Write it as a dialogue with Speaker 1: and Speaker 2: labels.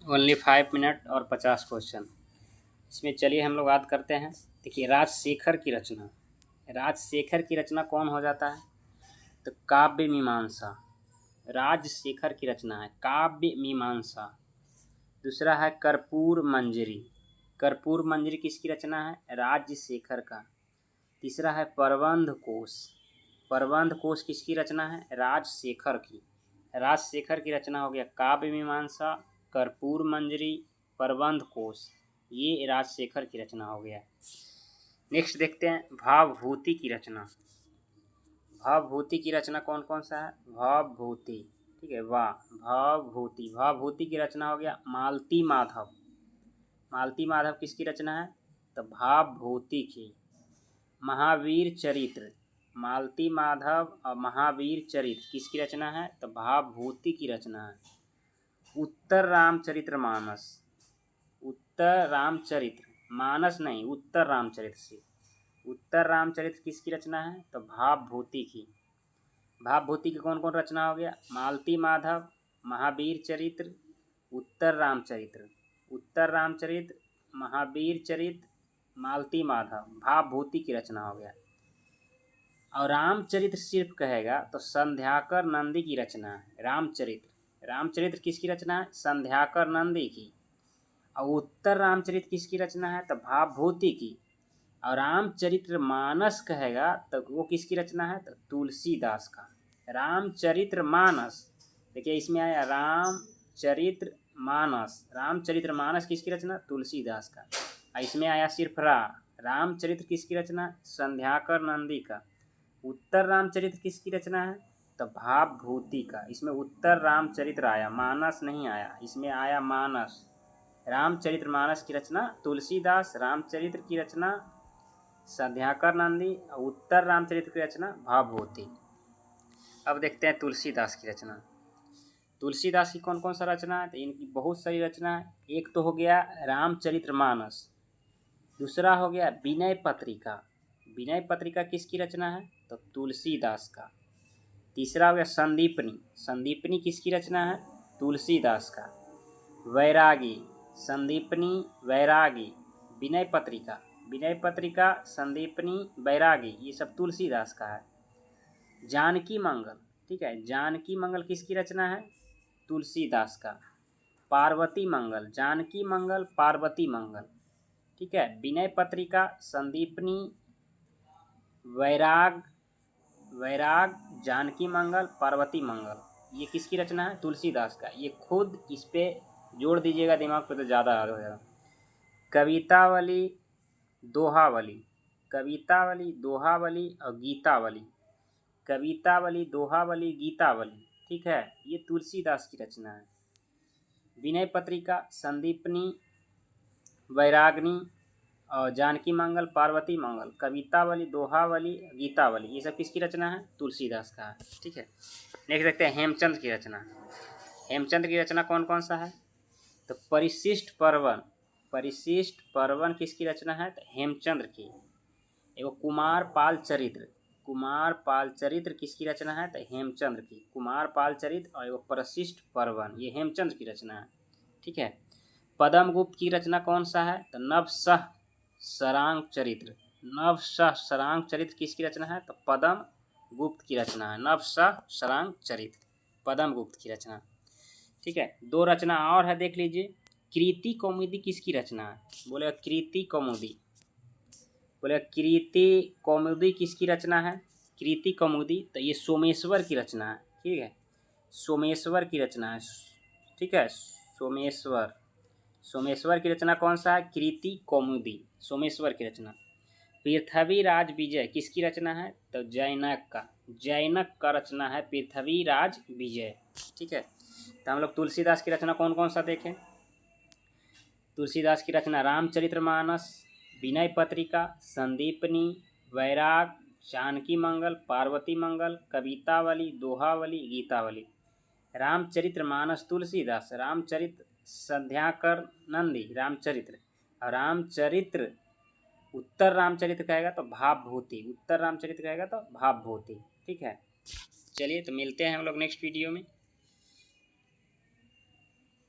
Speaker 1: Only 5 minute और 50 question. इसमें चलिए हम लोग बात करते हैं। देखिए, राजशेखर की रचना। राजशेखर की रचना कौन हो जाता है? तो काव्य मीमांसा। राजशेखर की रचना है काव्य मीमांसा। दूसरा है कर्पूर मंजरी। कर्पूर मंजरी किसकी रचना है? राजशेखर का। तीसरा है प्रबंध कोश। प्रबंध कोश किसकी रचना है? राजशेखर की। राजशेखर की रचना हो गया काव्य मीमांसा, कर्पूर मंजरी, प्रबंध कोश। ये राजशेखर की रचना हो गया। नेक्स्ट देखते हैं भावभूति की रचना। भावभूति की रचना कौन कौन सा है? भावभूति, ठीक है, वाह। भावभूति, भावभूति की रचना हो गया मालती माधव। मालती माधव किसकी रचना है? तो भावभूति की। महावीर चरित्र, मालती माधव और महावीर चरित्र किसकी रचना है? तो भावभूति की रचना है। उत्तर रामचरित्र मानस, उत्तर रामचरित्र मानस नहीं, उत्तर रामचरित्र से। उत्तर रामचरित्र किसकी रचना है? तो भावभूति की। भावभूति की कौन कौन रचना हो गया? मालती माधव, महावीर चरित्र, उत्तर रामचरित्र। उत्तर रामचरित्र, महावीर चरित्र, मालती माधव, भावभूति की रचना हो गया। और रामचरित्र सिर्फ कहेगा तो संध्याकर नंदी की रचना है। रामचरित्र, रामचरित्र किसकी रचना है? संध्याकर नंदी की। और उत्तर रामचरित्र किसकी रचना है? तो भावभूति की। और रामचरित्र मानस कहेगा तो वो किसकी रचना है? तो तुलसीदास का। रामचरित्र मानस, देखिए इसमें आया रामचरित्र मानस। रामचरित्र मानस किसकी रचना? तुलसीदास का। और इसमें आया सिर्फ रामचरित्र किसकी रचना? संध्याकर नंदी का। उत्तर रामचरित्र किसकी रचना है? तो भावभूति का। इसमें उत्तर रामचरित्र आया, मानस नहीं आया, इसमें आया मानस। रामचरित्र मानस की रचना तुलसीदास, रामचरित्र की रचना संध्याकर नंदी, उत्तर रामचरित्र की रचना भावभूति। अब देखते हैं तुलसीदास की रचना। तुलसीदास की कौन कौन सा रचना है? तो इनकी बहुत सारी रचना है। एक तो हो गया रामचरित्र मानस, दूसरा हो गया विनय पत्रिका। विनय पत्रिका किसकी रचना है? तो तुलसीदास का। तीसरा हो गया संदीपनी। संदीपनी किसकी रचना है? तुलसीदास का। वैरागी, संदीपनी, वैरागी, विनय पत्रिका। विनय पत्रिका, संदीपनी, वैरागी, ये सब तुलसीदास का है। जानकी मंगल, ठीक है, जानकी मंगल किसकी रचना है? तुलसीदास का। पार्वती मंगल, जानकी मंगल, पार्वती मंगल, ठीक है। विनय पत्रिका, संदीपनी, वैराग, जानकी मंगल, पार्वती मंगल, ये किसकी रचना है? तुलसीदास का। ये खुद इस पे जोड़ दीजिएगा दिमाग पे तो ज़्यादा याद हो जाएगा। कवितावली, दोहावली, कवितावली, दोहावली और गीतावली। कवितावली, दोहावली, गीतावली, ठीक है, ये तुलसीदास की रचना है। विनय पत्रिका, संदीपनी, वैराग्नी और जानकी मंगल, पार्वती मंगल, कवितावली, दोहावली, गीतावली, ये सब किसकी रचना है? तुलसीदास का है, ठीक है। नेक्स्ट देखते हैं हेमचंद की रचना। हेमचंद की रचना कौन कौन सा है? तो परिशिष्ट पर्वन। परिशिष्ट पर्वन किसकी रचना है? तो हेमचंद्र की। एगो कुमार पाल चरित्र। कुमार पाल चरित्र किसकी रचना है? तो हेमचंद्र की। कुमार पाल चरित्र और एगो परिशिष्ट पर्वन, ये हेमचंद्र की रचना है, ठीक है। पद्मगुप्त की रचना कौन सा है? तो नवसह सरांग चरित्र। नवसह सरांग चरित्र किसकी रचना है? तो पद्मगुप्त की रचना है। नवसह सरांग चरित्र पद्मगुप्त की रचना, ठीक है। दो रचना और है, देख लीजिए। कृति कौमुदी किसकी रचना है? बोले कृति कौमुदी। बोले कृति कौमुदी किसकी रचना है? कृति कौमुदी, तो ये सोमेश्वर की रचना है, ठीक है। सोमेश्वर की रचना है, ठीक है। सोमेश्वर, सोमेश्वर की रचना कौन सा है? कृति कौमुदी, सोमेश्वर की रचना। पृथ्वीराज विजय किसकी रचना है? तो जैनक का। जैनक का रचना है पृथ्वीराज विजय, ठीक है। तो हम लोग तुलसीदास की रचना कौन कौन सा देखें। तुलसीदास की रचना रामचरितमानस, विनय पत्रिका, संदीपनी, वैराग, जानकी मंगल, पार्वती मंगल, कवितावली, दोहावली, गीतावली। रामचरितमानस तुलसीदास, रामचरित्र संध्याकर नंदी, रामचरित्र। और रामचरित्र उत्तर रामचरित्र कहेगा तो भावभूति, उत्तर रामचरित्र कहेगा तो भावभूति, ठीक है। चलिए तो मिलते हैं हम लोग नेक्स्ट वीडियो में।